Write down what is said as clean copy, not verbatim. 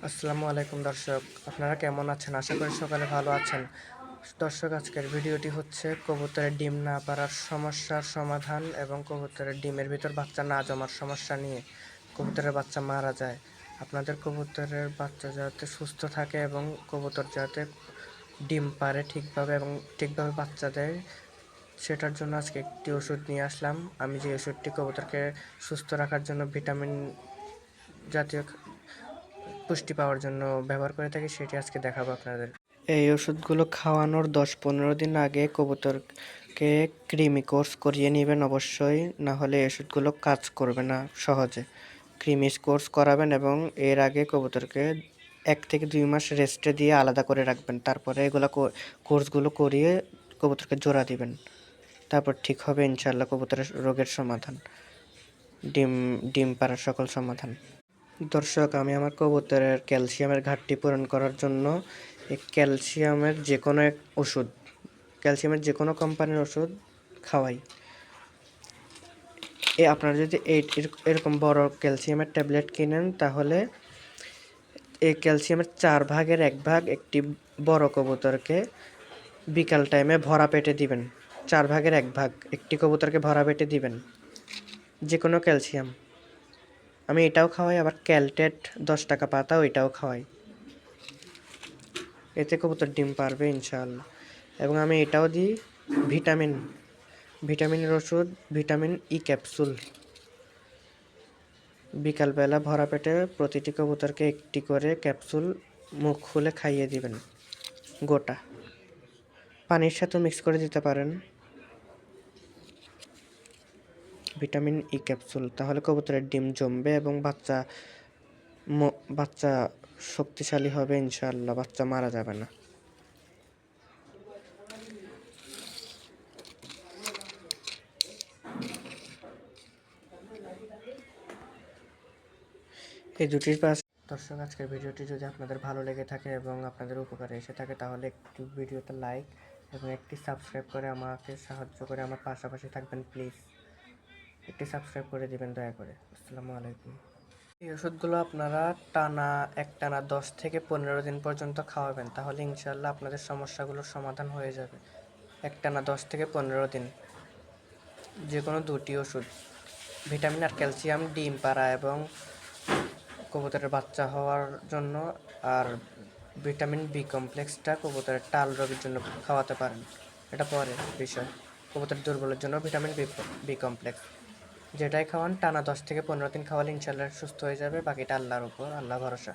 আসসালামু আলাইকুম দর্শক, আপনারা কেমন আছেন? আশা করি সকালে ভালো আছেন। দর্শক, আজকের ভিডিওটি হচ্ছে কবুতরের ডিম না পাড়ার সমস্যার সমাধান এবং কবুতরের ডিমের ভিতর বাচ্চা না জমার সমস্যা নিয়ে। কবুতরের বাচ্চা মারা যায়, আপনাদের কবুতরের বাচ্চা যাতে সুস্থ থাকে এবং কবুতর যাতে ডিম পারে ঠিকভাবে এবং ঠিকভাবে বাচ্চা দেয়, সেটার জন্য আজকে একটি ওষুধ নিয়ে আসলাম। আমি যে ওষুধটি কবুতরকে সুস্থ রাখার জন্য ভিটামিন জাতীয় পুষ্টি পাওয়ার জন্য ব্যবহার করে থাকি, সেটি আজকে দেখাবো আপনাদের। এই ওষুধগুলো খাওয়ানোর 10-15 দিন আগে কবুতরকে কৃমি কোর্স করিয়ে নেবেন অবশ্যই, না হলে ওষুধগুলো কাজ করবে না সহজে। কৃমি কোর্স করাবেন এবং এর আগে কবুতরকে 1 থেকে 2 মাস রেস্টে দিয়ে আলাদা করে রাখবেন। তারপরে এগুলো কোর্সগুলো করিয়ে কবুতরকে জোড়া দিবেন। তারপর ঠিক হবে ইনশাআল্লাহ কবুতরের রোগের সমাধান, ডিম ডিম পাড়ার সকল সমাধান। দর্শক, আমি আমার কবুতরের ক্যালসিয়ামের ঘাটতি পূরণ করার জন্য এই ক্যালসিয়ামের যে কোনো কোম্পানির ওষুধ খাওয়াই। আপনারা যদি এরকম বড় ক্যালসিয়ামের ট্যাবলেট কিনেন, তাহলে এই ক্যালসিয়ামের 4 ভাগের 1 ভাগ একটি বড় কবুতরকে বিকাল টাইমে ভরা পেটে দিবেন। 4 ভাগের 1 ভাগ একটি কবুতরকে ভরা পেটে দিবেন, যে কোনো ক্যালসিয়াম। আমি এটাও খাওয়াই, আবার ক্যালটেট 10 টাকা পাতা ওইটাও খাওয়াই। এতে কবুতর ডিম পারবে ইনশাআল্লাহ। এবং আমি এটাও দিই ভিটামিনের ওষুধ, ভিটামিন ই ক্যাপসুল। বিকালবেলা ভরা পেটে প্রতিটি কবুতরকে একটি করে ক্যাপসুল মুখ খুলে খাইয়ে দিবেন, গোটা। পানির সাথে মিক্স করে দিতে পারেন ভিটামিন ই ক্যাপসুল, তাহলে কবুতরের ডিম জমবে এবং বাচ্চা শক্তিশালী হবে ইনশাআল্লাহ, বাচ্চা মারা যাবে না। এই দুটির পাশ। দর্শক, আজকের ভিডিওটি যদি আপনাদের ভালো লেগে থাকে এবং আপনাদের উপকারে এসে থাকে, তাহলে একটু ভিডিওতে লাইক এবং একটি সাবস্ক্রাইব করে আমাকে সাহায্য করে আমার পাশাপাশি থাকবেন প্লিজ। একটি সাবস্ক্রাইব করে দিবেন দয়া করে। আসসালামু আলাইকুম। এই ওষুধগুলো আপনারা একটানা 10 থেকে 15 দিন পর্যন্ত খাওয়াবেন, তাহলে ইনশাআল্লাহ আপনাদের সমস্যাগুলোর সমাধান হয়ে যাবে। একটানা 10 থেকে 15 দিন যে কোনো দুটি ওষুধ, ভিটামিন আর ক্যালসিয়াম ডিম পাড়া এবং কবুতরের বাচ্চা হওয়ার জন্য, আর ভিটামিন বি কমপ্লেক্সটা কবুতরের টাল রোগের জন্য খাওয়াতে পারেন। এটা পরে বিষয়। কবুতরের দুর্বলের জন্য ভিটামিন বি কমপ্লেক্স যেটাই খাওয়ান টানা 10 থেকে 15 দিন খাওয়ালে ইনশাআল্লাহ সুস্থ হয়ে যাবে। বাকিটা আল্লাহর উপর, আল্লাহ ভরসা।